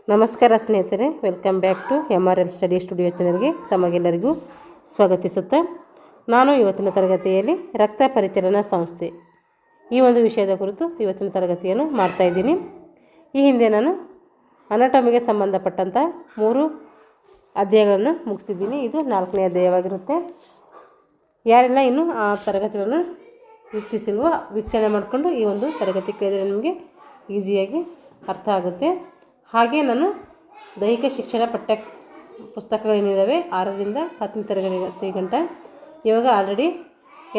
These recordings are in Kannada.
ನಮಸ್ಕಾರ ಸ್ನೇಹಿತರೆ, welcome back to MRL study studio ಚಾನಲ್ಗೆ ತಮಗೆಲ್ಲರಿಗೂ ಸ್ವಾಗತಿಸುತ್ತಾ ನಾನು ಇವತ್ತಿನ ತರಗತಿಯಲ್ಲಿ ರಕ್ತ ಪರಿಚಲನಾ ಸಂಸ್ಥೆ ಈ ಒಂದು ವಿಷಯದ ಕುರಿತು ಇವತ್ತಿನ ತರಗತಿಯನ್ನು ಮಾಡ್ತಾ ಇದ್ದೀನಿ. ಈ ಹಿಂದೆ ನಾನು ಅನಾಟಮಿಗೆ ಸಂಬಂಧಪಟ್ಟಂಥ 3 ಅಧ್ಯಾಯಗಳನ್ನು ಮುಗಿಸಿದ್ದೀನಿ. ಇದು 4ನೇ ಅಧ್ಯಾಯವಾಗಿರುತ್ತೆ. ಯಾರೆಲ್ಲ ಇನ್ನೂ ಆ ತರಗತಿಗಳನ್ನು ವೀಕ್ಷಿಸಿಲ್ವೋ ವೀಕ್ಷಣೆ ಮಾಡಿಕೊಂಡು ಈ ಒಂದು ತರಗತಿ ಕೇಳಿದರೆ ನಿಮಗೆ ಈಸಿಯಾಗಿ ಅರ್ಥ ಆಗುತ್ತೆ. ಹಾಗೆ ನಾನು ದೈಹಿಕ ಶಿಕ್ಷಣ ಪಠ್ಯ ಪುಸ್ತಕಗಳೇನಿದ್ದಾವೆ 6ರಿಂದ 10ನೇ ತರಗತಿ ಗಂಟ ಇವಾಗ ಆಲ್ರೆಡಿ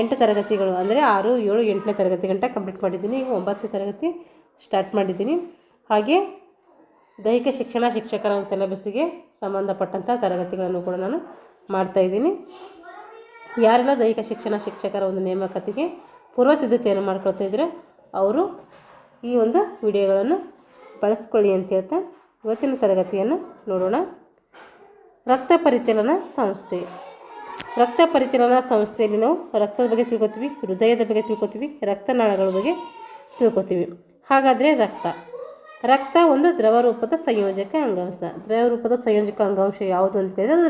8 ತರಗತಿಗಳು ಅಂದರೆ 6, 7, 8ನೇ ತರಗತಿ ಗಂಟ ಕಂಪ್ಲೀಟ್ ಮಾಡಿದ್ದೀನಿ. ಈಗ 9ನೇ ತರಗತಿ ಸ್ಟಾರ್ಟ್ ಮಾಡಿದ್ದೀನಿ. ಹಾಗೆ ದೈಹಿಕ ಶಿಕ್ಷಕರ ಒಂದು ಸಿಲೆಬಸ್ಸಿಗೆ ಸಂಬಂಧಪಟ್ಟಂಥ ತರಗತಿಗಳನ್ನು ಕೂಡ ನಾನು ಮಾಡ್ತಾಯಿದ್ದೀನಿ. ಯಾರೆಲ್ಲ ದೈಹಿಕ ಶಿಕ್ಷಕರ ಒಂದು ನೇಮಕಾತಿಗೆ ಪೂರ್ವ ಸಿದ್ಧತೆಯನ್ನು ಮಾಡ್ಕೊಳ್ತಾ ಇದ್ದರೆ ಅವರು ಈ ಒಂದು ವಿಡಿಯೋಗಳನ್ನು ಬಳಸ್ಕೊಳ್ಳಿ ಅಂತ ಹೇಳ್ತಾ ಇವತ್ತಿನ ತರಗತಿಯನ್ನು ನೋಡೋಣ. ರಕ್ತ ಪರಿಚಲನಾ ಸಂಸ್ಥೆ. ರಕ್ತ ಪರಿಚಲನಾ ಸಂಸ್ಥೆಯಲ್ಲಿ ನಾವು ರಕ್ತದ ಬಗ್ಗೆ ತಿಳ್ಕೊತೀವಿ, ಹೃದಯದ ಬಗ್ಗೆ ತಿಳ್ಕೊತೀವಿ, ರಕ್ತನಾಳಗಳ ಬಗ್ಗೆ ತಿಳ್ಕೊತೀವಿ. ಹಾಗಾದರೆ ರಕ್ತ ಒಂದು ದ್ರವ ರೂಪದ ಸಂಯೋಜಕ ಅಂಗಾಂಶ. ದ್ರವ ರೂಪದ ಸಂಯೋಜಕ ಅಂಗಾಂಶ ಯಾವುದು ಅಂತ ಹೇಳಿದ್ರೆ ಅದು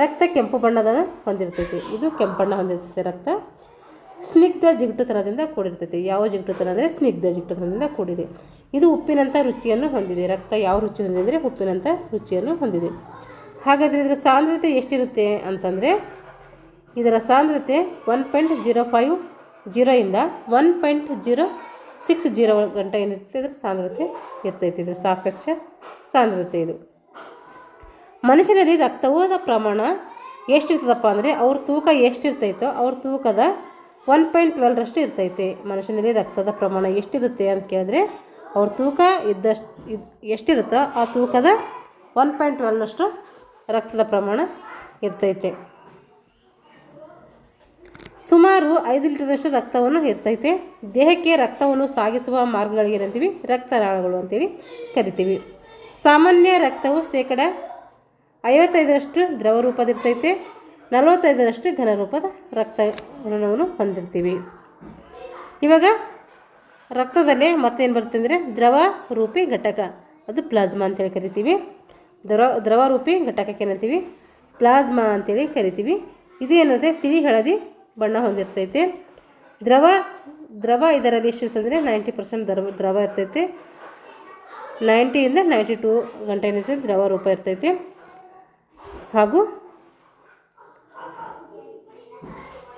ರಕ್ತ ಕೆಂಪು ಬಣ್ಣದ ಹೊಂದಿರ್ತೈತಿ. ಇದು ಕೆಂಪು ಬಣ್ಣ ಹೊಂದಿರ್ತೈತೆ. ರಕ್ತ ಸ್ನಿಗ್ಧ ಜಿಗುಟುತನದಿಂದ ಕೂಡಿರ್ತೈತಿ. ಯಾವ ಜಿಗುಟುತನ ಅಂದರೆ ಸ್ನಿಗ್ಧ ಜಿಗುಟುತನದಿಂದ ಕೂಡಿದೆ. ಇದು ಉಪ್ಪಿನಂಥ ರುಚಿಯನ್ನು ಹೊಂದಿದೆ. ರಕ್ತ ಯಾವ ರುಚಿ ಹೊಂದಿದೆ ಅಂದರೆ ಉಪ್ಪಿನಂಥ ರುಚಿಯನ್ನು ಹೊಂದಿದೆ. ಹಾಗಾದರೆ ಇದರ ಸಾಂದ್ರತೆ ಎಷ್ಟಿರುತ್ತೆ ಅಂತಂದರೆ ಇದರ ಸಾಂದ್ರತೆ 1.050 ಇಂದ 1.060 ಗಂಟೆ ಏನಿರ್ತೈತೆ ಇದರ ಸಾಂದ್ರತೆ ಇರ್ತೈತಿ. ಇದರ ಸಾಪೇಕ್ಷ ಸಾಂದ್ರತೆ ಇದು. ಮನುಷ್ಯನಲ್ಲಿ ರಕ್ತದ ಪ್ರಮಾಣ ಎಷ್ಟಿರ್ತದಪ್ಪ ಅಂದರೆ ಅವ್ರ ತೂಕ ಎಷ್ಟಿರ್ತೈತೋ ಅವ್ರ ತೂಕದ 1.12ರಷ್ಟು ಇರ್ತೈತೆ. ಮನುಷ್ಯನಲ್ಲಿ ರಕ್ತದ ಪ್ರಮಾಣ ಎಷ್ಟಿರುತ್ತೆ ಅಂತ ಕೇಳಿದ್ರೆ ಅವ್ರ ತೂಕ ಎಷ್ಟಿರುತ್ತೋ ಆ ತೂಕದ 1.12ರಷ್ಟು ರಕ್ತದ ಪ್ರಮಾಣ ಇರ್ತೈತೆ. ಸುಮಾರು 5 ಲೀಟರ್ನಷ್ಟು ರಕ್ತವನ್ನು ಇರ್ತೈತೆ. ದೇಹಕ್ಕೆ ರಕ್ತವನ್ನು ಸಾಗಿಸುವ ಮಾರ್ಗಗಳಿಗೆ ಏನಂತೀವಿ? ರಕ್ತನಾಳಗಳು ಅಂತೇಳಿ ಕರಿತೀವಿ. ಸಾಮಾನ್ಯ ರಕ್ತವು 55% ದ್ರವ ರೂಪದಿರ್ತೈತೆ. 45% ಘನರೂಪದ ರಕ್ತವನ್ನು ಹೊಂದಿರ್ತೀವಿ. ಇವಾಗ ರಕ್ತದಲ್ಲಿ ಮತ್ತೇನು ಬರುತ್ತೆ ಅಂದರೆ ದ್ರವ ರೂಪಿ ಘಟಕ, ಅದು ಪ್ಲಾಸ್ಮಾ ಅಂತೇಳಿ ಕರಿತೀವಿ. ದ್ರವ ರೂಪಿ ಘಟಕಕ್ಕೆ ಏನಂತೀವಿ? ಪ್ಲಾಸ್ಮಾ ಅಂತೇಳಿ ಕರಿತೀವಿ. ಇದು ಏನಿರುತ್ತೆ? ತಿಳಿ ಹಳದಿ ಬಣ್ಣ ಹೊಂದಿರ್ತೈತೆ. ದ್ರವ ಇದರಲ್ಲಿ ಎಷ್ಟಿರ್ತಂದರೆ 90% ದ್ರವ ಇರ್ತೈತೆ. 90ಇಂದ 92 ಗಂಟೆ ಏನಿರ್ತೈತೆ ದ್ರವ ರೂಪ ಇರ್ತೈತೆ. ಹಾಗೂ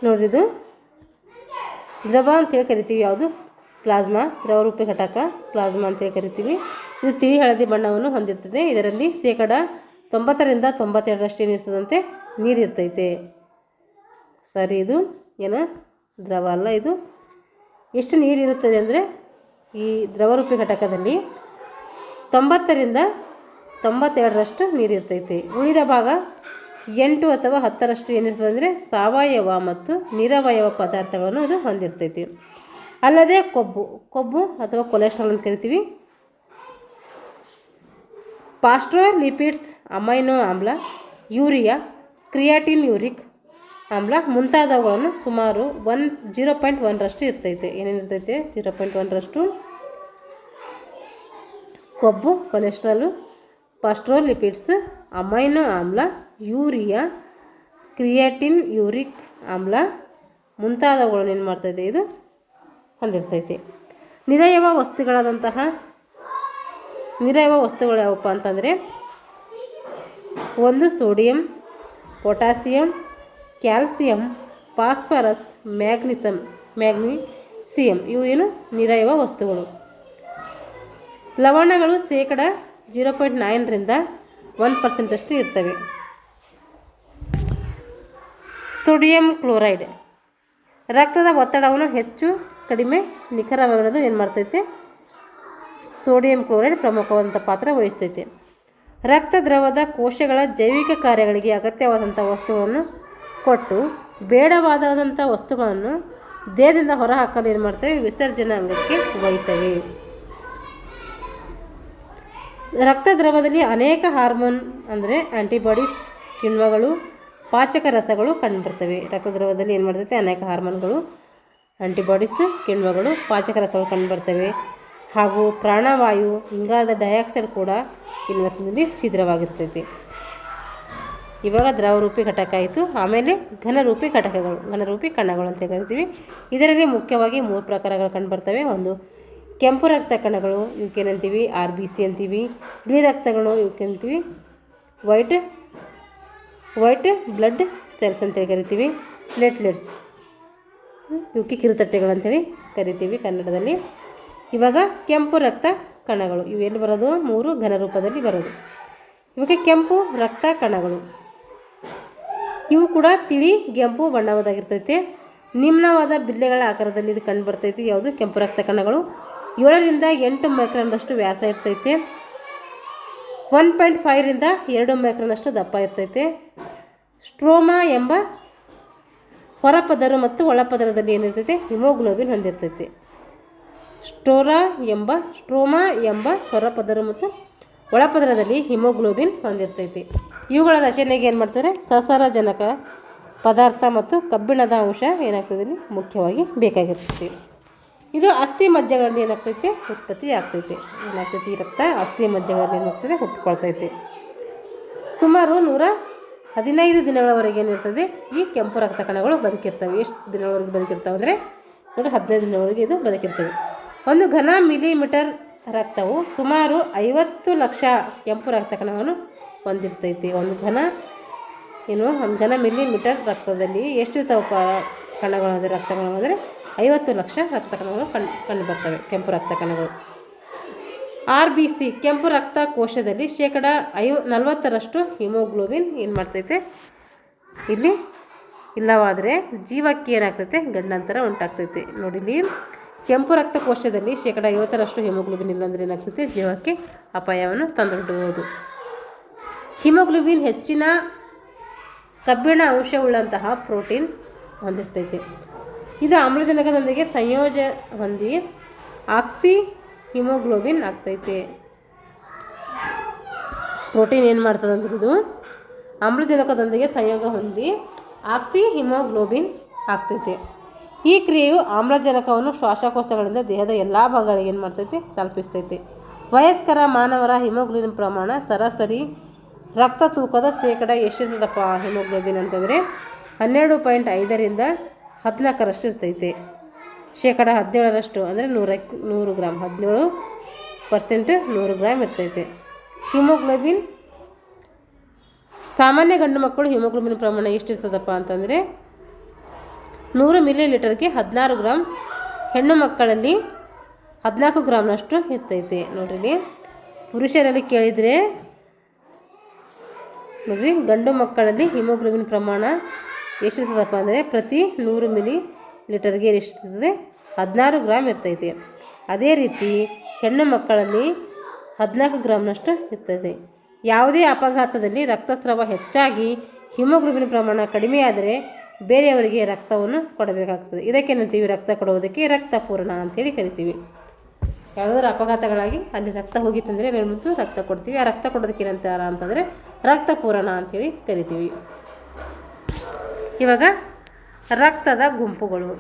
ನೋಡಿದು ದ್ರವ ಅಂತೇಳಿ ಕರಿತೀವಿ. ಯಾವುದು? ಪ್ಲಾಸ್ಮಾ. ದ್ರವರೂಪಿ ಘಟಕ ಪ್ಲಾಸ್ಮಾ ಅಂತೇಳಿ ಕರಿತೀವಿ. ಇದು ತಿಳಿ ಹಳದಿ ಬಣ್ಣವನ್ನು ಹೊಂದಿರ್ತದೆ. ಇದರಲ್ಲಿ 90ರಿಂದ 92ರಷ್ಟು ಏನಿರ್ತದಂತೆ ನೀರಿರ್ತೈತೆ. ಸರಿ, ಇದು ಏನು ದ್ರವ ಅಲ್ಲ. ಇದು ಎಷ್ಟು ನೀರಿರುತ್ತದೆ ಅಂದರೆ ಈ ದ್ರವರೂಪಿ ಘಟಕದಲ್ಲಿ 90ರಿಂದ 92ರಷ್ಟು ನೀರಿರ್ತೈತೆ. ಉಳಿದ ಭಾಗ 8 ಅಥವಾ 10ರಷ್ಟು ಏನಿರ್ತದೆ ಅಂದರೆ ಸಾವಯವ ಮತ್ತು ನಿರವಯವ ಪದಾರ್ಥಗಳನ್ನು ಇದು ಹೊಂದಿರ್ತೈತಿ. ಅಲ್ಲದೆ ಕೊಬ್ಬು ಅಥವಾ ಕೊಲೆಸ್ಟ್ರಾಲ್ ಅಂತ ಕರಿತೀವಿ. ಫಾಸ್ಫೋಲಿಪಿಡ್ಸ್, ಅಮೈನೋ ಆಮ್ಲ, ಯೂರಿಯಾ, ಕ್ರಿಯಾಟಿನ್, ಯೂರಿಕ್ ಆಮ್ಲ ಮುಂತಾದವುಗಳನ್ನು ಸುಮಾರು 0.1ರಷ್ಟು ಇರ್ತೈತೆ. ಏನೇನಿರ್ತೈತೆ? 0.1ರಷ್ಟು ಕೊಬ್ಬು, ಕೊಲೆಸ್ಟ್ರಾಲು, ಫಾಸ್ಫೋಲಿಪಿಡ್ಸ್, ಅಮೈನೋ ಆಮ್ಲ, ಯೂರಿಯಾ, ಕ್ರಿಯಾಟಿನ್, ಯೂರಿಕ್ ಆಮ್ಲ ಮುಂತಾದವುಗಳನ್ನು ಏನು ಮಾಡ್ತೈತೆ? ಇದು ಹೊಂದಿರ್ತೈತೆ. ನಿರವಯವ ವಸ್ತುಗಳು ಯಾವಪ್ಪ ಅಂತಂದರೆ 1 sodium, potassium, calcium, phosphorus, magnesium ಇವು ಏನು ನಿರವಯವ ವಸ್ತುಗಳು. ಲವಣಗಳು 0.9ರಿಂದ 1%ರಷ್ಟು ಇರ್ತವೆ. ಸೋಡಿಯಂ ಕ್ಲೋರೈಡ್ ರಕ್ತದ ಒತ್ತಡವನ್ನು ಹೆಚ್ಚು ಕಡಿಮೆ ನಿಖರವಾಗಿಡಲು ಏನು ಮಾಡ್ತೈತೆ? ಸೋಡಿಯಂ ಕ್ಲೋರೈಡ್ ಪ್ರಮುಖವಾದಂಥ ಪಾತ್ರ ವಹಿಸ್ತೈತೆ. ರಕ್ತ ದ್ರವದ ಕೋಶಗಳ ಜೈವಿಕ ಕಾರ್ಯಗಳಿಗೆ ಅಗತ್ಯವಾದಂಥ ವಸ್ತುಗಳನ್ನು ಕೊಟ್ಟು ಬೇಡವಾದಂಥ ವಸ್ತುಗಳನ್ನು ದೇಹದಿಂದ ಹೊರಹಾಕಲು ಏನು ಮಾಡ್ತೇವೆ? ವಿಸರ್ಜನಾ ಅಂಗಕ್ಕೆ ಒಯ್ತವೆ. ರಕ್ತ ದ್ರವದಲ್ಲಿ ಅನೇಕ ಹಾರ್ಮೋನ್ ಅಂದರೆ ಆ್ಯಂಟಿಬಾಡೀಸ್, ಕಿಣ್ವಗಳು, ಪಾಚಕ ರಸಗಳು ಕಂಡುಬರ್ತವೆ. ರಕ್ತದ್ರವದಲ್ಲಿ ಏನು ಮಾಡ್ತೈತೆ? ಅನೇಕ ಹಾರ್ಮೋನ್ಗಳು, ಆಂಟಿಬಾಡೀಸ್, ಕಿಣ್ವಗಳು, ಪಾಚಕ ರಸಗಳು ಕಂಡುಬರ್ತವೆ. ಹಾಗೂ ಪ್ರಾಣವಾಯು ಇಂಗಾಲದ ಡೈಆಕ್ಸೈಡ್ ಕೂಡ ಇಲ್ಲಿ ಛಿದ್ರವಾಗಿರ್ತೈತಿ. ಇವಾಗ ದ್ರವರೂಪಿ ಘಟಕ ಆಯಿತು. ಆಮೇಲೆ ಘನರೂಪಿ ಘಟಕಗಳು, ಘನರೂಪಿ ಕಣಗಳು ಅಂತ ಕರಿತೀವಿ. ಇದರಲ್ಲಿ ಮುಖ್ಯವಾಗಿ 3 ಪ್ರಕಾರಗಳು ಕಂಡುಬರ್ತವೆ. ಒಂದು ಕೆಂಪು ರಕ್ತ ಕಣಗಳು, ಇವಕ್ಕೇನಂತೀವಿ RBC ಅಂತೀವಿ. ಬಿಳಿ ರಕ್ತಗಳು ಇವಕ್ಕೇಂತೀವಿ ವೈಟ್ ಬ್ಲಡ್ ಸೆಲ್ಸ್ ಅಂತೇಳಿ ಕರಿತೀವಿ. ಪ್ಲೇಟ್ಲೆಟ್ಸ್ ಇವಕ್ಕೆ ಕಿರುತಟ್ಟೆಗಳು ಅಂತೇಳಿ ಕರಿತೀವಿ ಕನ್ನಡದಲ್ಲಿ. ಇವಾಗ ಕೆಂಪು ರಕ್ತ ಕಣಗಳು ಇವು ಎಲ್ಲಿ ಬರೋದು? 3 ಘನರೂಪದಲ್ಲಿ ಬರೋದು. ಇವಕ್ಕೆ ಕೆಂಪು ರಕ್ತ ಕಣಗಳು ಇವು ಕೂಡ ತಿಳಿ ಕೆಂಪು ಬಣ್ಣವಾದಾಗಿರ್ತೈತೆ. ನಿಮ್ನವಾದ ಬಿಲ್ಲೆಗಳ ಆಕಾರದಲ್ಲಿ ಇದು ಕಂಡು ಬರ್ತೈತಿ. ಯಾವುದು? ಕೆಂಪು ರಕ್ತ ಕಣಗಳು. 7 ರಿಂದ 8 ಮೈಕ್ರಾನ್ದಷ್ಟು ವ್ಯಾಸ ಇರ್ತೈತೆ. 1.5 ರಿಂದ 2 ಮೈಕ್ರಾನಷ್ಟು ದಪ್ಪ ಇರ್ತೈತೆ. ಸ್ಟ್ರೋಮಾ ಎಂಬ ಹೊರಪದರು ಮತ್ತು ಒಳಪದರದಲ್ಲಿ ಏನಿರ್ತೈತೆ? ಹಿಮೋಗ್ಲೋಬಿನ್ ಹೊಂದಿರ್ತೈತೆ. ಸ್ಟ್ರೋಮಾ ಎಂಬ ಹೊರಪದರು ಮತ್ತು ಒಳಪದರದಲ್ಲಿ ಹಿಮೋಗ್ಲೋಬಿನ್ ಹೊಂದಿರ್ತೈತಿ. ಇವುಗಳ ರಚನೆಗೆ ಏನು ಮಾಡ್ತಾರೆ? ಸಸಾರಜನಕ ಪದಾರ್ಥ ಮತ್ತು ಕಬ್ಬಿಣದ ಅಂಶ ಏನಾಗ್ತದೆ ಇಲ್ಲಿ ಮುಖ್ಯವಾಗಿ ಬೇಕಾಗಿರ್ತೈತಿ. ಇದು ಅಸ್ಥಿ ಮಜ್ಜೆಗಳಲ್ಲಿ ಏನಾಗ್ತೈತೆ? ಉತ್ಪತ್ತಿ ಆಗ್ತೈತೆ. ಏನಾಗ್ತೈತಿ? ರಕ್ತ ಅಸ್ಥಿ ಮಜ್ಜೆಗಳಲ್ಲಿ ಏನಾಗ್ತದೆ? ಹುಟ್ಟುಕೊಳ್ತೈತೆ. ಸುಮಾರು 115 ದಿನಗಳವರೆಗೆ ಏನಿರ್ತದೆ ಈ ಕೆಂಪು ರಕ್ತ ಕಣಗಳು ಬದುಕಿರ್ತವೆ. ಎಷ್ಟು ದಿನಗಳವರೆಗೆ ಬದುಕಿರ್ತವೆ ಅಂದರೆ 115 ದಿನವರೆಗೆ ಇದು ಬದುಕಿರ್ತವೆ. ಒಂದು ಘನ ಮಿಲಿಮೀಟರ್ ರಕ್ತವು ಸುಮಾರು 50 ಲಕ್ಷ ಕೆಂಪು ರಕ್ತ ಕಣಗಳನ್ನು ಹೊಂದಿರ್ತೈತಿ. ಒಂದು ಘನ ಮಿಲಿಮೀಟರ್ ರಕ್ತದಲ್ಲಿ ಎಷ್ಟಿರ್ತಾವಪ್ಪ ಕಣಗಳು ಅಂದರೆ ರಕ್ತಗಳು ಅಂದರೆ 50 ಲಕ್ಷ ರಕ್ತ ಕಣಗಳು ಕಂಡು ಬರ್ತವೆ ಕೆಂಪು ರಕ್ತ ಕಣಗಳು. RBC ಕೆಂಪು ರಕ್ತ ಕೋಶದಲ್ಲಿ 40% ಹಿಮೋಗ್ಲೋಬಿನ್ ಏನು ಮಾಡ್ತೈತೆ? ಇಲ್ಲಿ ಇಲ್ಲವಾದರೆ ಜೀವಕ್ಕೆ ಏನಾಗ್ತೈತೆ? ಗಂಡಾಂತರ ಉಂಟಾಗ್ತೈತೆ. ನೋಡಿಲಿ, ಕೆಂಪು ರಕ್ತ ಕೋಶದಲ್ಲಿ 50% ಹಿಮೋಗ್ಲೋಬಿನ್ ಇಲ್ಲಾಂದರೆ ಏನಾಗ್ತೈತೆ? ಜೀವಕ್ಕೆ ಅಪಾಯವನ್ನು ತಂದೊಡ್ಡಬಹುದು. ಹಿಮೋಗ್ಲೋಬಿನ್ ಹೆಚ್ಚಿನ ಕಬ್ಬಿಣ ಅಂಶವುಳ್ಳಂತಹ ಪ್ರೋಟೀನ್ ಹೊಂದಿರ್ತೈತೆ. ಇದು ಆಮ್ಲಜನಕದೊಂದಿಗೆ ಸಂಯೋಜ ಹೊಂದಿ ಆಕ್ಸಿ ಹಿಮೋಗ್ಲೋಬಿನ್ ಆಗ್ತೈತೆ. ಪ್ರೋಟೀನ್ ಏನು ಮಾಡ್ತದೆ ಅಂದ್ರೆ ಇದು ಆಮ್ಲಜನಕದೊಂದಿಗೆ ಸಂಯೋಗ ಹೊಂದಿ ಆಕ್ಸಿ ಹಿಮೋಗ್ಲೋಬಿನ್ ಆಗ್ತೈತೆ. ಈ ಕ್ರಿಯೆಯು ಆಮ್ಲಜನಕವನ್ನು ಶ್ವಾಸಕೋಶಗಳಿಂದ ದೇಹದ ಎಲ್ಲ ಭಾಗಗಳಿಗೆ ಏನು ಮಾಡ್ತೈತೆ? ತಲುಪಿಸ್ತೈತೆ. ವಯಸ್ಕರ ಮಾನವರ ಹಿಮೋಗ್ಲೋಬಿನ್ ಪ್ರಮಾಣ ಸರಾಸರಿ ರಕ್ತ ತೂಕದ ಶೇಕಡ ಎಷ್ಟಿರ್ತದಪ್ಪ ಹಿಮೋಗ್ಲೋಬಿನ್ ಅಂತಂದರೆ 12.5 ರಿಂದ 14 ಇರ್ತೈತೆ. ಶೇಕಡ 17 ಅಂದರೆ 100 ಗ್ರಾಮ್, 17% 100 ಗ್ರಾಮ್ ಇರ್ತೈತೆ ಹಿಮೋಗ್ಲೋಬಿನ್. ಸಾಮಾನ್ಯ ಗಂಡು ಮಕ್ಕಳು ಹಿಮೋಗ್ಲೋಬಿನ್ ಪ್ರಮಾಣ ಎಷ್ಟಿರ್ತದಪ್ಪ ಅಂತಂದರೆ 100 ಮಿಲಿಲೀಟರ್ಗೆ 16 ಗ್ರಾಮ್, ಹೆಣ್ಣು ಮಕ್ಕಳಲ್ಲಿ 14 ಗ್ರಾಮ್ನಷ್ಟು ಇರ್ತೈತೆ. ನೋಡ್ರಿ, ಪುರುಷರಲ್ಲಿ ಕೇಳಿದರೆ ನೋಡಿರಿ, ಗಂಡು ಮಕ್ಕಳಲ್ಲಿ ಹಿಮೋಗ್ಲೋಬಿನ್ ಪ್ರಮಾಣ ಎಷ್ಟಿರ್ತದಪ್ಪ ಅಂದರೆ ಪ್ರತಿ 100 ಮಿಲಿಲೀಟರ್ಗೆ ಎಷ್ಟಿರ್ತದೆ? 16 ಗ್ರಾಮ್ ಇರ್ತೈತೆ. ಅದೇ ರೀತಿ ಹೆಣ್ಣು ಮಕ್ಕಳಲ್ಲಿ 14 ಗ್ರಾಮ್ನಷ್ಟು ಇರ್ತದೆ. ಯಾವುದೇ ಅಪಘಾತದಲ್ಲಿ ರಕ್ತಸ್ರಾವ ಹೆಚ್ಚಾಗಿ ಹಿಮೋಗ್ಲೋಬಿನ್ ಪ್ರಮಾಣ ಕಡಿಮೆಯಾದರೆ ಬೇರೆಯವರಿಗೆ ರಕ್ತವನ್ನು ಕೊಡಬೇಕಾಗ್ತದೆ. ಇದಕ್ಕೇನಂತೀವಿ? ರಕ್ತ ಕೊಡುವುದಕ್ಕೆ ರಕ್ತಪೂರ್ಣ ಅಂತೇಳಿ ಕರಿತೀವಿ. ಯಾವುದಾದ್ರೂ ಅಪಘಾತಗಳಾಗಿ ಅಲ್ಲಿ ರಕ್ತ ಹೋಗಿತ್ತಂದರೆ ಏನ್ಬಿಟ್ಟು ರಕ್ತ ಕೊಡ್ತೀವಿ. ಆ ರಕ್ತ ಕೊಡೋದಕ್ಕೆ ಏನಂತಾರ ಅಂತಂದರೆ ರಕ್ತಪೂರಣ ಅಂಥೇಳಿ ಕರಿತೀವಿ. ಇವಾಗ ರಕ್ತದ ಗುಂಪುಗಳು.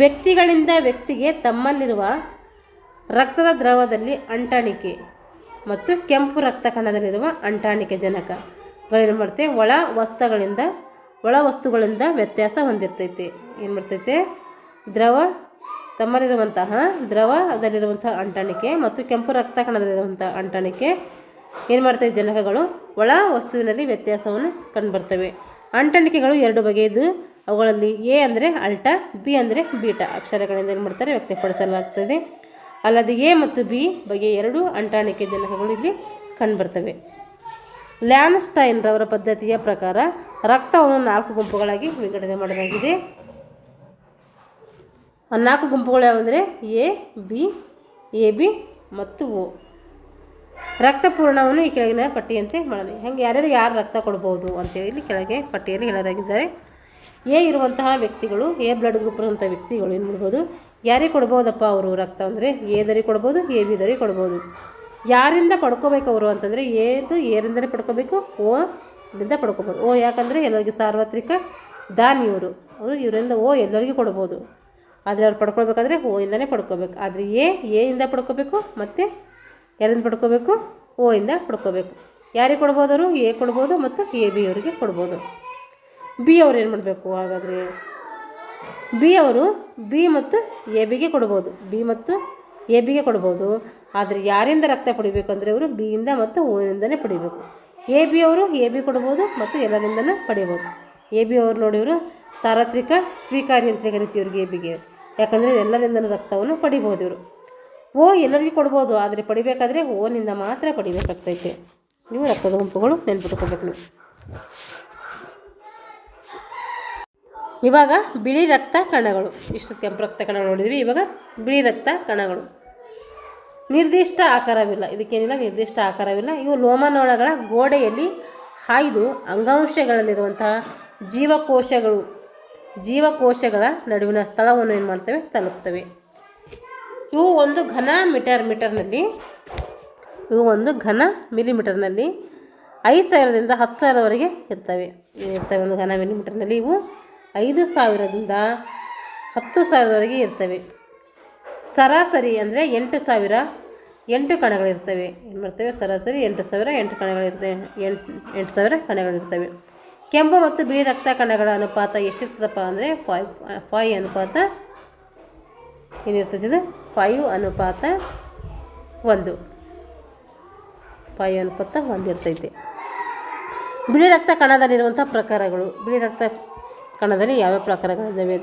ವ್ಯಕ್ತಿಗಳಿಂದ ವ್ಯಕ್ತಿಗೆ ತಮ್ಮಲ್ಲಿರುವ ರಕ್ತದ ದ್ರವದಲ್ಲಿ ಅಂಟಾಣಿಕೆ ಮತ್ತು ಕೆಂಪು ರಕ್ತ ಕಣದಲ್ಲಿರುವ ಅಂಟಾಣಿಕೆ ಜನಕಗಳೇನು ಮಾಡ್ತೈತೆ? ಒಳ ವಸ್ತುಗಳಿಂದ ವ್ಯತ್ಯಾಸ ಹೊಂದಿರ್ತೈತೆ. ಏನು ಮಾಡ್ತೈತೆ? ತಮ್ಮಲ್ಲಿರುವಂತಹ ದ್ರವದಲ್ಲಿರುವಂತಹ ಅಂಟಾಣಿಕೆ ಮತ್ತು ಕೆಂಪು ರಕ್ತ ಕಣದಲ್ಲಿರುವಂಥ ಅಂಟಾಣಿಕೆ ಏನು ಮಾಡ್ತವೆ? ಜನಕಗಳು ಒಳ ವಸ್ತುವಿನಲ್ಲಿ ವ್ಯತ್ಯಾಸವನ್ನು ಕಂಡುಬರ್ತವೆ. ಅಂಟಾಣಿಕೆಗಳು 2 ಬಗೆಯದು. ಅವುಗಳಲ್ಲಿ ಎ ಅಂದರೆ ಆಲ್ಟಾ, ಬಿ ಅಂದರೆ ಬೀಟಾ ಅಕ್ಷರಗಳಿಂದ ಏನು ಮಾಡ್ತಾರೆ? ವ್ಯಕ್ತಪಡಿಸಲಾಗ್ತದೆ. ಅಲ್ಲದೆ ಎ ಮತ್ತು ಬಿ ಬಗೆಯ 2 ಅಂಟಾಣಿಕೆ ಜನಕಗಳು ಇಲ್ಲಿ ಕಂಡುಬರ್ತವೆ. ಲ್ಯಾನ್ಸ್ಟೈನ್ ರವರ ಪದ್ಧತಿಯ ಪ್ರಕಾರ ರಕ್ತವನ್ನು 4 ಗುಂಪುಗಳಾಗಿ ವಿಂಗಡಣೆ ಮಾಡಲಾಗಿದೆ. ಆ 4 ಗುಂಪುಗಳು ಯಾವುದಂದರೆ ಎ ಬಿ ಮತ್ತು ಓ. ರಕ್ತಪೂರ್ಣವನ್ನು ಈ ಕೆಳಗಿನ ಪಟ್ಟಿಯಂತೆ ಮಾಡಲಿ. ಹಾಗೆ ಯಾರು ರಕ್ತ ಕೊಡ್ಬೋದು ಅಂತೇಳಿ ಇಲ್ಲಿ ಕೆಳಗೆ ಪಟ್ಟಿಯಲ್ಲಿ ಹೇಳಲಾಗಿದ್ದಾರೆ. ಎ ಇರುವಂತಹ ವ್ಯಕ್ತಿಗಳು, ಎ ಬ್ಲಡ್ ಗ್ರೂಪ್ ಇರುವಂಥ ವ್ಯಕ್ತಿಗಳು ಏನು ಮಾಡ್ಬೋದು? ಯಾರಿಗೆ ಕೊಡ್ಬೋದಪ್ಪ ಅವರು ರಕ್ತ ಅಂದರೆ ಎ ದರಿ ಕೊಡ್ಬೋದು, ಎ ಬಿ ದರಿ ಕೊಡ್ಬೋದು. ಯಾರಿಂದ ಪಡ್ಕೋಬೇಕು ಅವರು ಅಂತಂದರೆ ಏರಿಂದಲೇ ಪಡ್ಕೋಬೇಕು, ಓದಿಂದ ಪಡ್ಕೋಬೋದು. ಓ ಯಾಕಂದರೆ ಎಲ್ಲರಿಗೂ ಸಾರ್ವತ್ರಿಕ ದಾನಿ ಅವರು ಇವರಿಂದ ಓ ಎಲ್ಲರಿಗೂ ಕೊಡ್ಬೋದು. ಆದರೆ ಅವ್ರು ಪಡ್ಕೊಳ್ಬೇಕಾದ್ರೆ ಓ ಇಂದನೇ ಪಡ್ಕೋಬೇಕು. ಆದರೆ ಎ ಇಂದ ಪಡ್ಕೋಬೇಕು ಮತ್ತು ಯಾರಿಂದ ಪಡ್ಕೋಬೇಕು? ಓ ಇಂದ ಪಡ್ಕೋಬೇಕು. ಯಾರಿಗೆ ಕೊಡ್ಬೋದು? ಅವರು ಎ ಕೊಡ್ಬೋದು ಮತ್ತು ಎ ಬಿ ಅವರಿಗೆ ಕೊಡ್ಬೋದು. ಬಿ ಅವ್ರು ಏನು ಮಾಡಬೇಕು? ಹಾಗಾದರೆ ಬಿ ಅವರು ಬಿ ಮತ್ತು ಎ ಬಿಗೆ ಕೊಡ್ಬೋದು. ಬಿ ಮತ್ತು ಎ ಬಿಗೆ ಕೊಡ್ಬೋದು. ಆದರೆ ಯಾರಿಂದ ರಕ್ತ ಪಡಿಬೇಕು ಅಂದರೆ ಅವರು ಬಿ ಇಂದ ಮತ್ತು ಓ ಇಂದನೇ ಪಡಿಬೇಕು. ಎ ಬಿ ಅವರು ಎ ಬಿ ಕೊಡ್ಬೋದು ಮತ್ತು ಎಲ್ಲರಿಂದನೂ ಪಡಿಬೋದು. ಎ ಬಿ ಅವರು ನೋಡಿ ಇವರು ಸಾರ್ವತ್ರಿಕ ಸ್ವೀಕಾರಿ ಅಂತ ಕರಿತೀವಿ ಇವ್ರಿಗೆ, ಎ ಬಿಗೆ. ಯಾಕಂದರೆ ಎಲ್ಲರಿಂದನೂ ರಕ್ತವನ್ನು ಪಡಿಬೋದು ಇವರು. ಓ ಎಲ್ಲರಿಗೂ ಕೊಡ್ಬೋದು, ಆದರೆ ಪಡಿಬೇಕಾದ್ರೆ ಓನಿಂದ ಮಾತ್ರ ಪಡಿಬೇಕಾಗ್ತೈತೆ. ನೀವು ರಕ್ತದ ಗುಂಪುಗಳು ನೆನ್ಪಿಟ್ಕೋಬೇಕು ನೀವು. ಇವಾಗ ಬಿಳಿ ರಕ್ತ ಕಣಗಳು, ಇಷ್ಟು ಕೆಂಪು ರಕ್ತ ಕಣಗಳು ನೋಡಿದ್ವಿ. ಇವಾಗ ಬಿಳಿ ರಕ್ತ ಕಣಗಳು ನಿರ್ದಿಷ್ಟ ಆಕಾರವಿಲ್ಲ, ಇದಕ್ಕೇನಿಲ್ಲ ನಿರ್ದಿಷ್ಟ ಆಕಾರವಿಲ್ಲ. ಇವು ಲೋಮನಾಳಗಳ ಗೋಡೆಯಲ್ಲಿ ಹಾಯ್ದು ಅಂಗಾಂಶಗಳಲ್ಲಿರುವಂತಹ ಜೀವಕೋಶಗಳ ನಡುವಿನ ಸ್ಥಳವನ್ನು ಏನು ಮಾಡ್ತವೆ? ತಲುಪ್ತವೆ. ಇವು ಒಂದು ಘನ ಮಿಲಿಮೀಟರ್ನಲ್ಲಿ 5,000ದಿಂದ 10,000ವರೆಗೆ ಇರ್ತವೆ. ಒಂದು ಘನ ಮಿಲಿಮೀಟರ್ನಲ್ಲಿ ಇವು 5,000ದಿಂದ 10,000ವರೆಗೆ ಇರ್ತವೆ. ಸರಾಸರಿ ಅಂದರೆ 8,000 ಕಣಗಳಿರ್ತವೆ. ಏನು ಮಾಡ್ತೇವೆ? ಸರಾಸರಿ 8,000 ಕಣಗಳಿರ್ತವೆ. ಕೆಂಪು ಮತ್ತು ಬಿಳಿ ರಕ್ತ ಕಣಗಳ ಅನುಪಾತ ಎಷ್ಟಿರ್ತದಪ್ಪ ಅಂದರೆ 5 ಅನುಪಾತ ಏನಿರ್ತದೆ? ಇದು 5:1 ಇರ್ತೈತೆ. ಬಿಳಿ ರಕ್ತ ಕಣದಲ್ಲಿರುವಂಥ ಪ್ರಕಾರಗಳು. ಬಿಳಿ ರಕ್ತ ಕಣದಲ್ಲಿ ಯಾವ್ಯಾವ ಪ್ರಕಾರಗಳಿದ್ದಾವೆ?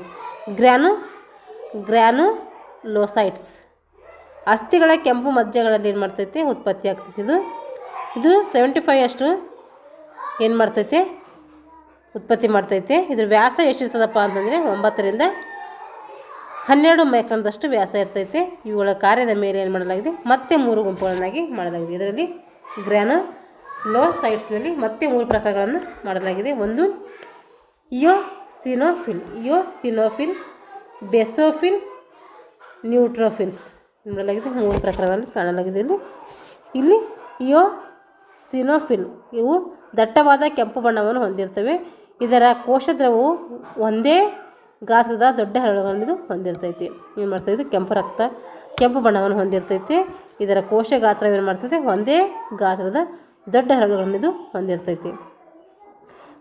ಗ್ರ್ಯಾನುಲೋಸೈಟ್ಸ್ ಅಸ್ಥಿಗಳ ಕೆಂಪು ಮಜ್ಜೆಗಳಲ್ಲಿ ಏನು ಮಾಡ್ತೈತೆ? ಉತ್ಪತ್ತಿ ಆಗ್ತೈತೆ. ಇದು 75 ಅಷ್ಟು ಏನು ಮಾಡ್ತೈತೆ? ಉತ್ಪತ್ತಿ ಮಾಡ್ತೈತೆ. ಇದ್ರ ವ್ಯಾಸ ಎಷ್ಟಿರ್ತದಪ್ಪ ಅಂತಂದರೆ 9ರಿಂದ 12 ಮೈಕ್ರಾನ್ದಷ್ಟು ವ್ಯಾಸ ಇರ್ತೈತೆ. ಇವುಗಳ ಕಾರ್ಯದ ಮೇಲೆ ಏನು ಮಾಡಲಾಗಿದೆ? ಮತ್ತೆ 3 ಗುಂಪುಗಳನ್ನಾಗಿ ಮಾಡಲಾಗಿದೆ. ಇದರಲ್ಲಿ ಗ್ರ್ಯಾನುಲೋಸೈಟ್ಸ್ನಲ್ಲಿ ಮತ್ತೆ 3 ಪ್ರಕಾರಗಳನ್ನು ಮಾಡಲಾಗಿದೆ. ಒಂದು ಇಯೋಸಿನೋಫಿಲ್, ಬೆಸೋಫಿಲ್, ನ್ಯೂಟ್ರೋಫಿಲ್ಸ್ ಮಾಡಲಾಗಿದೆ. 3 ಪ್ರಕಾರಗಳನ್ನು ಕಾಣಲಾಗಿದೆ. ಇಲ್ಲಿ ಇಯೋಸಿನೋಫಿಲ್ ಇವು ದಟ್ಟವಾದ ಕೆಂಪು ಬಣ್ಣವನ್ನು ಹೊಂದಿರ್ತವೆ. ಇದರ ಕೋಶದ್ರವವು ಒಂದೇ ಗಾತ್ರದ ದೊಡ್ಡ ಹರಳುಗಳನ್ನು ಹೊಂದಿರ್ತೈತಿ. ಏನು ಮಾಡ್ತೈತೆ? ಕೆಂಪು ಬಣ್ಣವನ್ನು ಹೊಂದಿರ್ತೈತೆ. ಇದರ ಕೋಶ ಗಾತ್ರ ಏನು ಮಾಡ್ತೈತೆ? ಒಂದೇ ಗಾತ್ರದ ದೊಡ್ಡ ಹರಳುಗಳನ್ನು ಇದು ಹೊಂದಿರ್ತೈತಿ.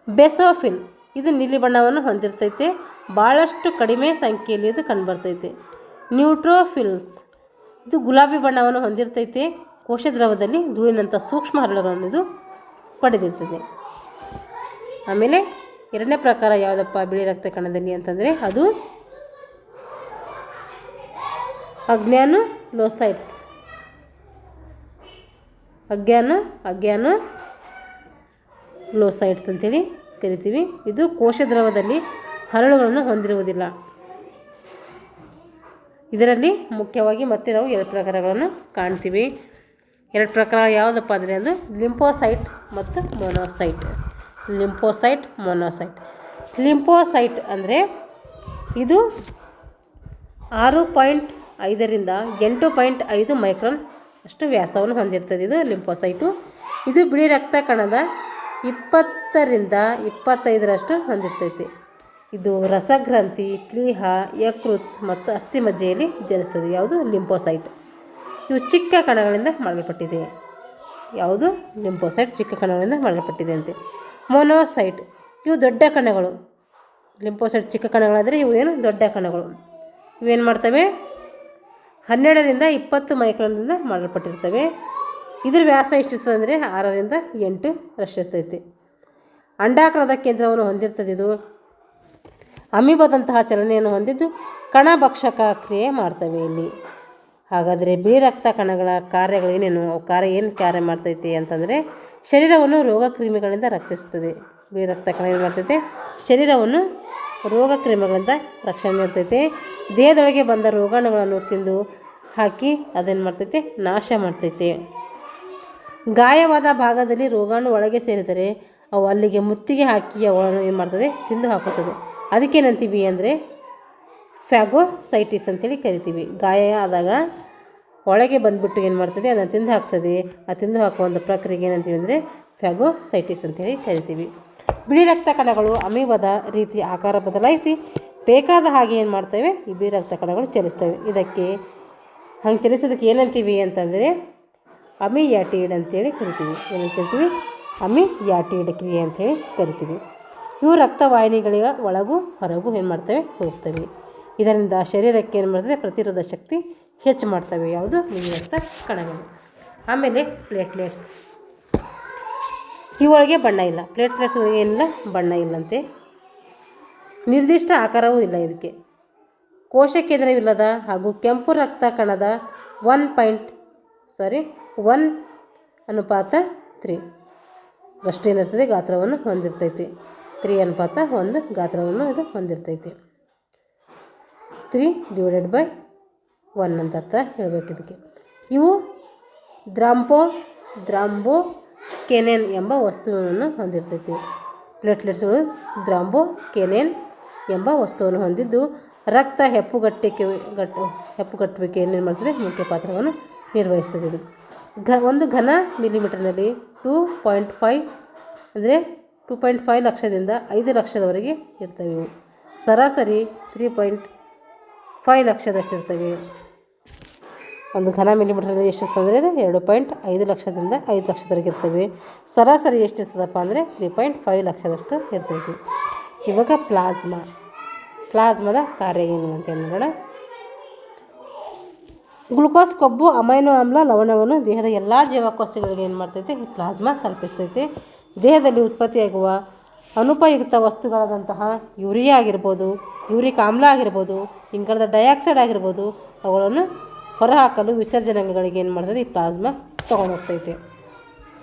ಬೆಸೋಫಿಲ್ ಇದು ನೀಲಿ ಬಣ್ಣವನ್ನು ಹೊಂದಿರ್ತೈತೆ. ಭಾಳಷ್ಟು ಕಡಿಮೆ ಸಂಖ್ಯೆಯಲ್ಲಿ ಇದು ಕಂಡುಬರ್ತೈತೆ. ನ್ಯೂಟ್ರೋಫಿಲ್ಸ್ ಇದು ಗುಲಾಬಿ ಬಣ್ಣವನ್ನು ಹೊಂದಿರ್ತೈತೆ. ಕೋಶದ್ರವದಲ್ಲಿ ಧೂಳಿನಂಥ ಸೂಕ್ಷ್ಮ ಹರಳುಗಳನ್ನು ಇದು ಪಡೆದಿರ್ತದೆ. ಆಮೇಲೆ 2ನೇ ಪ್ರಕಾರ ಯಾವುದಪ್ಪ ಬಿಳಿ ರಕ್ತ ಕಣದಲ್ಲಿ ಅಂತಂದರೆ ಅದು ಅಗ್ಯಾನುಲೋಸೈಟ್ಸ್ ಅಂತೇಳಿ ಕರಿತೀವಿ. ಇದು ಕೋಶದ್ರವದಲ್ಲಿ ಹರಳುಗಳನ್ನು ಹೊಂದಿರುವುದಿಲ್ಲ. ಇದರಲ್ಲಿ ಮುಖ್ಯವಾಗಿ ಮತ್ತೆ ನಾವು 2 ಪ್ರಕಾರಗಳನ್ನು ಕಾಣ್ತೀವಿ. 2 ಪ್ರಕಾರ ಯಾವುದಪ್ಪ ಅಂದರೆ ಅದು ಲಿಂಫೋಸೈಟ್ ಮತ್ತು ಮೊನೋಸೈಟ್. ಲಿಂಫೋಸೈಟ್ ಅಂದರೆ ಇದು 6.5ರಿಂದ 8.5 ಮೈಕ್ರಾನ್ ಅಷ್ಟು ವ್ಯಾಸವನ್ನು ಹೊಂದಿರ್ತದೆ. ಇದು ಲಿಂಫೋಸೈಟು. ಇದು ಬಿಳಿ ರಕ್ತ ಕಣದ 20ರಿಂದ 25ರಷ್ಟು ಹೊಂದಿರ್ತೈತೆ. ಇದು ರಸಗ್ರಂಥಿ, ಪ್ಲೀಹ, ಯಕೃತ್ ಮತ್ತು ಅಸ್ಥಿಮಜ್ಜೆಯಲ್ಲಿ ಜನಿಸ್ತದೆ. ಯಾವುದು? ಲಿಂಫೋಸೈಟ್. ಇವು ಚಿಕ್ಕ ಕಣಗಳಿಂದ ಮಾಡಲ್ಪಟ್ಟಿದೆ. ಯಾವುದು? ಲಿಂಫೋಸೈಟ್ ಚಿಕ್ಕ ಕಣಗಳಿಂದ ಮಾಡಲ್ಪಟ್ಟಿದೆ ಅಂತೆ. ಮೊನೋಸೈಟ್ ಇವು ದೊಡ್ಡ ಕಣಗಳು. ಲಿಂಫೋಸೈಟ್ ಚಿಕ್ಕ ಕಣಗಳಾದರೆ ಇವು ಏನು? ದೊಡ್ಡ ಕಣಗಳು. ಇವೇನು ಮಾಡ್ತವೆ? 12ರಿಂದ 20 ಮೈಕ್ರಾನ್ದಿಂದ ಮಾಡಲ್ಪಟ್ಟಿರ್ತವೆ. ಇದ್ರ ವ್ಯಾಸ ಎಷ್ಟಿರ್ತದೆ ಅಂದರೆ 6ರಿಂದ 8 ಇರ್ತೈತೆ. ಅಂಡಾಕಾರದ ಕೇಂದ್ರವನ್ನು ಹೊಂದಿರ್ತದೆ. ಇದು ಅಮೀಬಾದಂತಹ ಚಲನೆಯನ್ನು ಹೊಂದಿದ್ದು ಕಣಭಕ್ಷಕ ಕ್ರಿಯೆ ಮಾಡ್ತವೆ ಇಲ್ಲಿ. ಹಾಗಾದರೆ ಬಿಳಿ ರಕ್ತ ಕಣಗಳ ಕಾರ್ಯಗಳೇನೇನು? ಏನು ಕಾರ್ಯ ಮಾಡ್ತೈತೆ ಅಂತಂದರೆ ಶರೀರವನ್ನು ರೋಗಕ್ರಿಮಿಗಳಿಂದ ರಕ್ಷಿಸ್ತದೆ. ಬಿಳಿ ರಕ್ತ ಕಣ ಏನು ಮಾಡ್ತೈತೆ? ಶರೀರವನ್ನು ರೋಗಕ್ರಿಮಿಗಳಿಂದ ರಕ್ಷಣೆ ನೀಡ್ತೈತೆ. ದೇಹದೊಳಗೆ ಬಂದ ರೋಗಾಣುಗಳನ್ನು ತಿಂದು ಹಾಕಿ ಅದೇನು ಮಾಡ್ತೈತೆ? ನಾಶ ಮಾಡ್ತೈತೆ. ಗಾಯವಾದ ಭಾಗದಲ್ಲಿ ರೋಗಾಣು ಒಳಗೆ ಸೇರಿದರೆ ಅವು ಅಲ್ಲಿಗೆ ಮುತ್ತಿಗೆ ಹಾಕಿ ಅವುಗಳನ್ನು ಏನು ಮಾಡ್ತದೆ? ತಿಂದು ಹಾಕುತ್ತದೆ. ಅದಕ್ಕೇನಂತೀವಿ ಅಂದರೆ ಫ್ಯಾಗೋಸೈಟಿಸ್ ಅಂತೇಳಿ ಕರಿತೀವಿ. ಗಾಯ ಆದಾಗ ಒಳಗೆ ಬಂದುಬಿಟ್ಟು ಏನು ಮಾಡ್ತದೆ? ಅದನ್ನು ತಿಂದು ಹಾಕ್ತದೆ. ಆ ತಿಂದು ಹಾಕುವ ಒಂದು ಪ್ರಕ್ರಿಯೆಗೆ ಏನಂತೀವಿ ಅಂದರೆ ಫ್ಯಾಗೋಸೈಟಿಸ್ ಅಂತೇಳಿ ಕರಿತೀವಿ. ಬಿಳಿ ರಕ್ತ ಕಣಗಳು ಅಮೀಬದ ರೀತಿ ಆಕಾರ ಬದಲಾಯಿಸಿ ಬೇಕಾದ ಹಾಗೆ ಏನು ಮಾಡ್ತೇವೆ ಈ ಬಿ ರಕ್ತ ಕಣಗಳು ಚಲಿಸ್ತವೆ. ಇದಕ್ಕೆ ಹಂಗೆ ಚಲಿಸೋದಕ್ಕೆ ಏನಂತೀವಿ ಅಂತಂದರೆ ಅಮಿಯಾಟಿಡ್ ಅಂತೇಳಿ ಕರಿತೀವಿ. ಏನಂತ ಕರಿತೀವಿ? ಅಮಿಯಾಟಿಡ್ ಕ್ರಿಯೆ ಅಂಥೇಳಿ ಕರಿತೀವಿ. ಇವು ರಕ್ತವಾಹಿನಿಗಳಿಗೆ ಒಳಗೂ ಹೊರಗೂ ಏನು ಮಾಡ್ತವೆ? ಹೋಗ್ತವೆ. ಇದರಿಂದ ಶರೀರಕ್ಕೆ ಏನು ಮಾಡ್ತದೆ? ಪ್ರತಿರೋಧ ಶಕ್ತಿ ಹೆಚ್ಚು ಮಾಡ್ತವೆ. ಯಾವುದು? ನೀಲಿ ರಕ್ತ ಕಣಗಳು. ಆಮೇಲೆ ಪ್ಲೇಟ್ಲೆಟ್ಸ್. ಇವುಗಳಿಗೆ ಬಣ್ಣ ಇಲ್ಲ. ಪ್ಲೇಟ್ಲೆಟ್ಸ್ಗಳಿಗೆ ಏನಿಲ್ಲ? ಬಣ್ಣ ಇಲ್ಲಂತೆ. ನಿರ್ದಿಷ್ಟ ಆಕಾರವೂ ಇಲ್ಲ ಇದಕ್ಕೆ. ಕೋಶ ಕೇಂದ್ರವಿಲ್ಲದ ಹಾಗೂ ಕೆಂಪು ರಕ್ತ ಕಣದ 1:3 ಅಷ್ಟು ಏನಿರ್ತದೆ? ಗಾತ್ರವನ್ನು ಹೊಂದಿರ್ತೈತಿ. 3:1 ಗಾತ್ರವನ್ನು ಇದು ಹೊಂದಿರ್ತೈತಿ. 3/1 ಅಂತ ಅರ್ಥ ಹೇಳಬೇಕು ಇದಕ್ಕೆ. ಇವು ಥ್ರಾಂಬೋಕೆನೇನ್ ಎಂಬ ವಸ್ತುವನ್ನು ಹೊಂದಿರ್ತೈತಿ. ಪ್ಲೇಟ್ಲೆಟ್ಸ್ಗಳು ಥ್ರಾಂಬೋಕೆನೇನ್ ಎಂಬ ವಸ್ತುವನ್ನು ಹೊಂದಿದ್ದು ರಕ್ತ ಹೆಪ್ಪುಗಟ್ಟುವಿಕೆಯನ್ನು ಏನು ಮಾಡ್ತದೆ? ಮುಖ್ಯ ಪಾತ್ರವನ್ನು ನಿರ್ವಹಿಸ್ತದೆ. ಇದು ಒಂದು ಘನ ಮಿಲಿಮೀಟರ್ನಲ್ಲಿ 2.5 ಅಂದರೆ 2.5 ಲಕ್ಷದಿಂದ 5 ಲಕ್ಷದವರೆಗೆ ಇರ್ತವೆ. ಇವು ಸರಾಸರಿ 3.5 ಲಕ್ಷದಷ್ಟು ಇರ್ತವೆ. ಒಂದು ಘನ ಮಿಲಿಮೀಟರ್ನಲ್ಲಿ ಎಷ್ಟಿರ್ತದೆ? ಅಂದರೆ 2.5 ಲಕ್ಷದಿಂದ 5 ಲಕ್ಷದವರೆಗೆ ಇರ್ತವೆ. ಸರಾಸರಿ ಎಷ್ಟಿರ್ತದಪ್ಪ ಅಂದರೆ 3.5 ಲಕ್ಷದಷ್ಟು ಇರ್ತೈತಿ. ಇವಾಗ ಪ್ಲಾಸ್ಮಾದ ಕಾರ್ಯ ಏನು ಅಂತ ನೋಡೋಣ. ಗ್ಲುಕೋಸ್, ಕೊಬ್ಬು, ಅಮೈನೋ ಆಮ್ಲ, ಲವಣವನ್ನು ದೇಹದ ಎಲ್ಲ ಜೀವಕೋಶಗಳಿಗೆ ಏನು ಮಾಡ್ತೈತೆ? ಈ ಪ್ಲಾಸ್ಮಾ ಕಲ್ಪಿಸ್ತೈತೆ. ದೇಹದಲ್ಲಿ ಉತ್ಪತ್ತಿಯಾಗುವ ಅನುಪಯುಕ್ತ ವಸ್ತುಗಳಾದಂತಹ ಯೂರಿಯಾ ಆಗಿರ್ಬೋದು, ಯೂರಿಕ್ ಆಮ್ಲ ಆಗಿರ್ಬೋದು, ಇಂಗಾಲದ ಡೈಆಕ್ಸೈಡ್ ಆಗಿರ್ಬೋದು, ಅವುಗಳನ್ನು ಹೊರಹಾಕಲು ವಿಸರ್ಜನಾಂಗಗಳಿಗೆ ಏನು ಮಾಡ್ತದೆ? ಈ ಪ್ಲಾಸ್ಮಾ ತೊಗೊಂಡೋಗ್ತೈತೆ.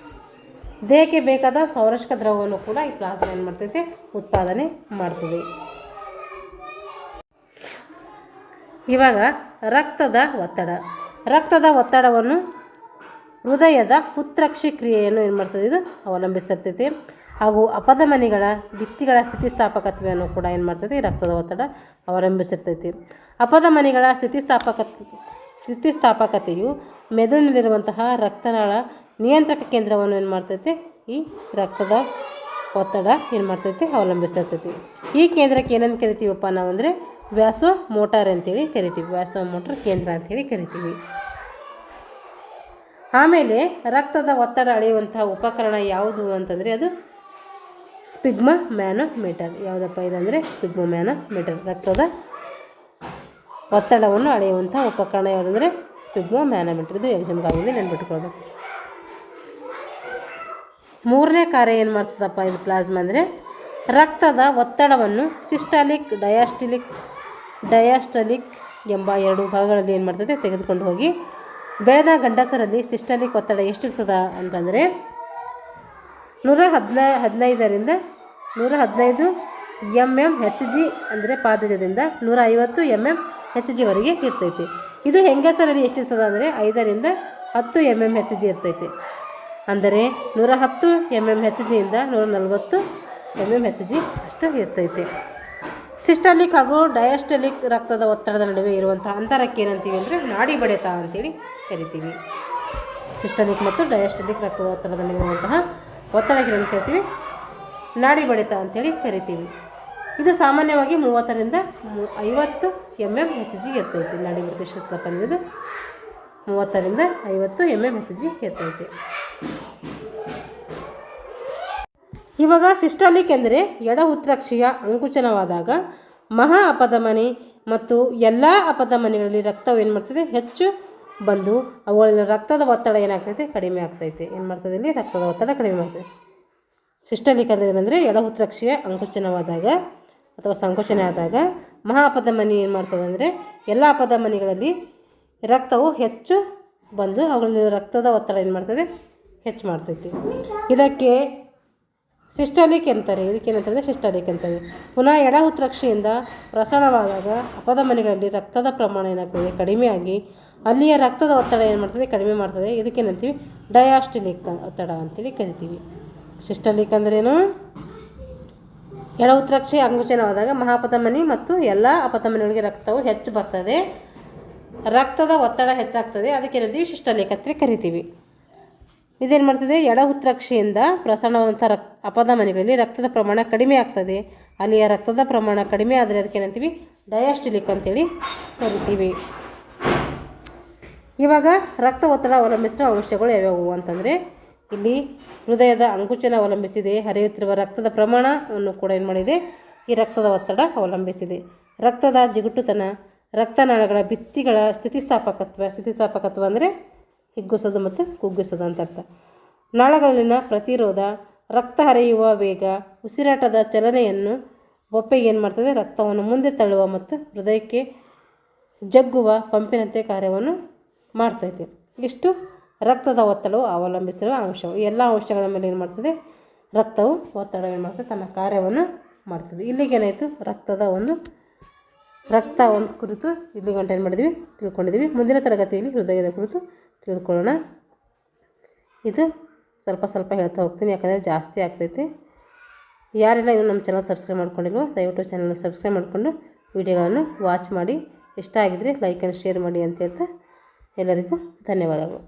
ದೇಹಕ್ಕೆ ಬೇಕಾದ ಸಂರಕ್ಷಕ ದ್ರವವನ್ನು ಕೂಡ ಈ ಪ್ಲಾಸ್ಮಾ ಏನು ಮಾಡ್ತೈತೆ? ಉತ್ಪಾದನೆ ಮಾಡ್ತದೆ. ಇವಾಗ ರಕ್ತದ ಒತ್ತಡವನ್ನು ಹೃದಯದ ಉತ್ಪ್ರೇಕ್ಷೆ ಕ್ರಿಯೆಯನ್ನು ಏನು ಮಾಡ್ತದೆ? ಇದು ಅವಲಂಬಿಸಿರ್ತೈತಿ. ಹಾಗೂ ಅಪಧಮನಿಗಳ ಭಿತ್ತಿಗಳ ಸ್ಥಿತಿಸ್ಥಾಪಕತ್ವೆಯನ್ನು ಕೂಡ ಏನು ಮಾಡ್ತೈತಿ? ರಕ್ತದ ಒತ್ತಡ ಅವಲಂಬಿಸಿರ್ತೈತಿ. ಅಪಧಮನಿಗಳ ಸ್ಥಿತಿಸ್ಥಾಪಕತೆಯು ಮೆದುಳಿನಲ್ಲಿರುವಂತಹ ರಕ್ತನಾಳ ನಿಯಂತ್ರಕ ಕೇಂದ್ರವನ್ನು ಏನು ಮಾಡ್ತೈತಿ? ಈ ರಕ್ತದ ಒತ್ತಡ ಏನು ಮಾಡ್ತೈತಿ? ಅವಲಂಬಿಸಿರ್ತೈತಿ. ಈ ಕೇಂದ್ರಕ್ಕೆ ಏನಂತ ಕರಿತೀವಪ್ಪ ನಾವು ಅಂದರೆ ವ್ಯಾಸೋ ಮೋಟಾರ್ ಅಂತೇಳಿ ಕರಿತೀವಿ. ವ್ಯಾಸೋ ಮೋಟಾರ್ ಕೇಂದ್ರ ಅಂಥೇಳಿ ಕರಿತೀವಿ. ಆಮೇಲೆ ರಕ್ತದ ಒತ್ತಡ ಅಳೆಯುವಂತಹ ಉಪಕರಣ ಯಾವುದು ಅಂತಂದರೆ ಅದು ಸ್ಪಿಗ್ಮಾ ಮ್ಯಾನೋಮೀಟರ್. ಯಾವುದಪ್ಪ ಇದಂದರೆ ಸ್ಪಿಗ್ಮಾ ಮ್ಯಾನೋಮೀಟರ್. ರಕ್ತದ ಒತ್ತಡವನ್ನು ಅಳೆಯುವಂಥ ಉಪಕರಣ ಯಾವುದಂದರೆ ಸ್ಪಿಗ್ಮಾ ಮ್ಯಾನೋಮೀಟರ್. ಇದು ಎಕ್ಸಾಮ್ಗಾಗಿದೆ, ನೆನ್ಬಿಟ್ಕೊಳ್ಬೇಕು. ಮೂರನೇ ಕಾರ್ಯ ಏನು ಮಾಡ್ತದಪ್ಪ ಇದು ಪ್ಲಾಸ್ಮಾ ಅಂದರೆ ರಕ್ತದ ಒತ್ತಡವನ್ನು ಸಿಸ್ಟಾಲಿಕ್ ಡಯಾಸ್ಟಾಲಿಕ್ ಎಂಬ 2 ಭಾಗಗಳಲ್ಲಿ ಏನು ಮಾಡ್ತದೆ? ತೆಗೆದುಕೊಂಡು ಹೋಗಿ ಬೆಳೆದ ಗಂಡಸರಲ್ಲಿ ಸಿಸ್ಟಾಲಿಕ್ ಒತ್ತಡ ಎಷ್ಟಿರ್ತದ ಅಂತಂದರೆ 115ರಿಂದ 115 mmHg ಅಂದರೆ ಪಾದಜದಿಂದ 150 mmHg ವರೆಗೆ ಇರ್ತೈತಿ. ಇದು ಹೆಂಗಸರಲ್ಲಿ ಎಷ್ಟಿರ್ತದ ಅಂದರೆ 5ರಿಂದ 10 mmHg ಇರ್ತೈತಿ. ಅಂದರೆ 110 mmHgಯಿಂದ 140 mmHg ಅಷ್ಟು ಇರ್ತೈತಿ. ಸಿಸ್ಟಾಲಿಕ್ ಹಾಗೂ ಡಯಾಸ್ಟಾಲಿಕ್ ರಕ್ತದ ಒತ್ತಡದ ನಡುವೆ ಇರುವಂಥ ಅಂತರಕ್ಕೆ ಏನಂತೀವಿ ಅಂದರೆ ನಾಡಿ ಬಡಿತ ಅಂತೇಳಿ ಕರಿತೀವಿ. ಸಿಸ್ಟಾಲಿಕ್ ಮತ್ತು ಡಯಾಸ್ಟಾಲಿಕ್ ರಕ್ತದ ಒತ್ತಡದ ನಡುವೆ ಇರುವಂತಹ ಒತ್ತಡಕ್ಕೆ ಏನಂತ ಕರಿತೀವಿ? ನಾಡಿ ಬಡಿತ ಅಂತೇಳಿ ಕರಿತೀವಿ. ಇದು ಸಾಮಾನ್ಯವಾಗಿ 30ರಿಂದ 50 mmHg ಇರ್ತೈತಿ. ನಾಡಿ ಬಡಿತ ಎಷ್ಟಿರ್ತಪ್ಪ ಅಂದರೆ ಇದು 30ರಿಂದ 50 mmHg ಇರ್ತೈತಿ. ಇವಾಗ ಸಿಸ್ಟಾಲಿಕ್ ಎಂದರೆ ಎಡ ಉತ್ಪ್ರೇಕ್ಷೆಯ ಅಂಕುಚನವಾದಾಗ ಮಹಾ ಅಪಧಮನಿ ಮತ್ತು ಎಲ್ಲ ಅಪಧಮನಿಗಳಲ್ಲಿ ರಕ್ತವು ಏನು ಮಾಡ್ತದೆ? ಹೆಚ್ಚು ಬಂದು ಅವುಗಳಲ್ಲಿ ರಕ್ತದ ಒತ್ತಡ ಏನಾಗ್ತೈತೆ? ಕಡಿಮೆ ಆಗ್ತೈತೆ. ಏನು ಮಾಡ್ತದೆ? ಇಲ್ಲಿ ರಕ್ತದ ಒತ್ತಡ ಕಡಿಮೆ ಮಾಡ್ತದೆ. ಸಿಸ್ಟಾಲಿಕ್ ಅಂದರೆ ಏನಂದರೆ ಎಡ ಉತ್ಪ್ರೇಕ್ಷೆಯ ಅಂಕುಚನವಾದಾಗ ಅಥವಾ ಸಂಕೋಚನ ಆದಾಗ ಮಹಾ ಅಪಧಮನಿ ಏನು ಮಾಡ್ತದೆ ಅಂದರೆ ಎಲ್ಲ ಅಪಧಮನಿಗಳಲ್ಲಿ ರಕ್ತವು ಹೆಚ್ಚು ಬಂದು ಅವುಗಳಲ್ಲಿ ರಕ್ತದ ಒತ್ತಡ ಏನು ಮಾಡ್ತದೆ? ಹೆಚ್ಚು ಮಾಡ್ತೈತಿ. ಇದಕ್ಕೆ ಸಿಸ್ಟಾಲಿಕ್ ಅಂತಾರೆ. ಇದಕ್ಕೇನಂತಂದರೆ ಸಿಸ್ಟಾಲಿಕ್ ಅಂತಾರೆ. ಪುನಃ ಎಡ ಉತ್ಪ್ರೇಕ್ಷೆಯಿಂದ ಪ್ರಸರಣವಾದಾಗ ಅಪಧಮನಿಗಳಲ್ಲಿ ರಕ್ತದ ಪ್ರಮಾಣ ಏನಾಗ್ತದೆ? ಕಡಿಮೆಯಾಗಿ ಅಲ್ಲಿಯ ರಕ್ತದ ಒತ್ತಡ ಏನು ಮಾಡ್ತದೆ? ಕಡಿಮೆ ಮಾಡ್ತದೆ. ಇದಕ್ಕೇನಂತೀವಿ? ಡಯಾಸ್ಟಾಲಿಕ್ ಒತ್ತಡ ಅಂತೇಳಿ ಕರಿತೀವಿ. ಸಿಸ್ಟಾಲಿಕ್ ಅಂದ್ರೇನು? ಎಡ ಉತ್ಪ್ರೇಕ್ಷೆ ಅಂಕುಚನವಾದಾಗ ಮಹಾಪಧಮನಿ ಮತ್ತು ಎಲ್ಲ ಅಪಧಮನಿಗಳಿಗೆ ರಕ್ತವು ಹೆಚ್ಚು ಬರ್ತದೆ, ರಕ್ತದ ಒತ್ತಡ ಹೆಚ್ಚಾಗ್ತದೆ. ಅದಕ್ಕೇನಂತೀವಿ? ಸಿಸ್ಟಾಲಿಕ್ ಅಂತ ಕರಿತೀವಿ. ಇದೇನು ಮಾಡ್ತದೆ? ಎಡ ಉತ್ಪ್ರೇಕ್ಷೆಯಿಂದ ಪ್ರಸರಣವಾದಂಥ ಅಪಧಮನಿಗಳಲ್ಲಿ ರಕ್ತದ ಪ್ರಮಾಣ ಕಡಿಮೆ ಆಗ್ತದೆ. ಅಲ್ಲಿಯ ರಕ್ತದ ಪ್ರಮಾಣ ಕಡಿಮೆ ಆದರೆ ಅದಕ್ಕೆ ಏನಂತೀವಿ ಡಯಾಸ್ಟೊಲಿಕ್ ಅಂತೇಳಿ ಕರಿತೀವಿ. ಇವಾಗ ರಕ್ತ ಒತ್ತಡ ಅವಲಂಬಿಸಿದ ಅಂಶಗಳು ಯಾವ್ಯಾವು ಅಂತಂದರೆ, ಇಲ್ಲಿ ಹೃದಯದ ಅಂಕುಚನ ಅವಲಂಬಿಸಿದೆ, ಹರಿಯುತ್ತಿರುವ ರಕ್ತದ ಪ್ರಮಾಣವನ್ನು ಕೂಡ ಏನು ಮಾಡಿದೆ, ಈ ರಕ್ತದ ಒತ್ತಡ ಅವಲಂಬಿಸಿದೆ. ರಕ್ತದ ಜಿಗುಟುತನ, ರಕ್ತನಾಳಗಳ ಭಿತ್ತಿಗಳ ಸ್ಥಿತಿಸ್ಥಾಪಕತ್ವ ಅಂದರೆ ಹಿಗ್ಗಿಸೋದು ಮತ್ತು ಕುಗ್ಗಿಸೋದು ಅಂತ ಅರ್ಥ. ನಾಳಗಳಲ್ಲಿನ ಪ್ರತಿರೋಧ, ರಕ್ತ ಹರಿಯುವ ವೇಗ, ಉಸಿರಾಟದ ಚಲನೆಯನ್ನು ಬೊಪ್ಪೆಗೆ ಏನು ಮಾಡ್ತದೆ, ರಕ್ತವನ್ನು ಮುಂದೆ ತಳ್ಳುವ ಮತ್ತು ಹೃದಯಕ್ಕೆ ಜಗ್ಗುವ ಪಂಪಿನಂತೆ ಕಾರ್ಯವನ್ನು ಮಾಡ್ತೈತೆ. ಇಷ್ಟು ರಕ್ತದ ಒತ್ತಡವು ಅವಲಂಬಿಸಿರುವ ಅಂಶಗಳು. ಈ ಎಲ್ಲ ಅಂಶಗಳ ಮೇಲೆ ಏನು ಮಾಡ್ತದೆ, ರಕ್ತವು ಒತ್ತಡ ಏನು ಮಾಡ್ತದೆ, ತನ್ನ ಕಾರ್ಯವನ್ನು ಮಾಡ್ತದೆ. ಇಲ್ಲಿಗೇನಾಯಿತು, ರಕ್ತ ಒಂದು ಕುರಿತು ಇಲ್ಲಿ ಗಂಟೆ ಏನು ಮಾಡಿದ್ವಿ, ತಿಳ್ಕೊಂಡಿದ್ದೀವಿ. ಮುಂದಿನ ತರಗತಿಯಲ್ಲಿ ಹೃದಯದ ಕುರಿತು ತಿಳಿದುಕೊಳ್ಳೋಣ. ಇದು ಸ್ವಲ್ಪ ಹೇಳ್ತಾ ಹೋಗ್ತೀನಿ, ಯಾಕಂದರೆ ಜಾಸ್ತಿ ಆಗ್ತೈತೆ. ಯಾರೆಲ್ಲ ಇನ್ನೂ ನಮ್ಮ ಚಾನಲ್ ಸಬ್ಸ್ಕ್ರೈಬ್ ಮಾಡ್ಕೊಂಡಿಲ್ವೋ ದಯವಿಟ್ಟು ಚಾನಲ್ನ ಸಬ್ಸ್ಕ್ರೈಬ್ ಮಾಡಿಕೊಂಡು ವಿಡಿಯೋಗಳನ್ನು ವಾಚ್ ಮಾಡಿ. ಇಷ್ಟ ಆಗಿದರೆ ಲೈಕ್ ಆ್ಯಂಡ್ ಶೇರ್ ಮಾಡಿ ಅಂತ ಹೇಳ್ತಾ ಎಲ್ಲರಿಗೂ ಧನ್ಯವಾದಗಳು.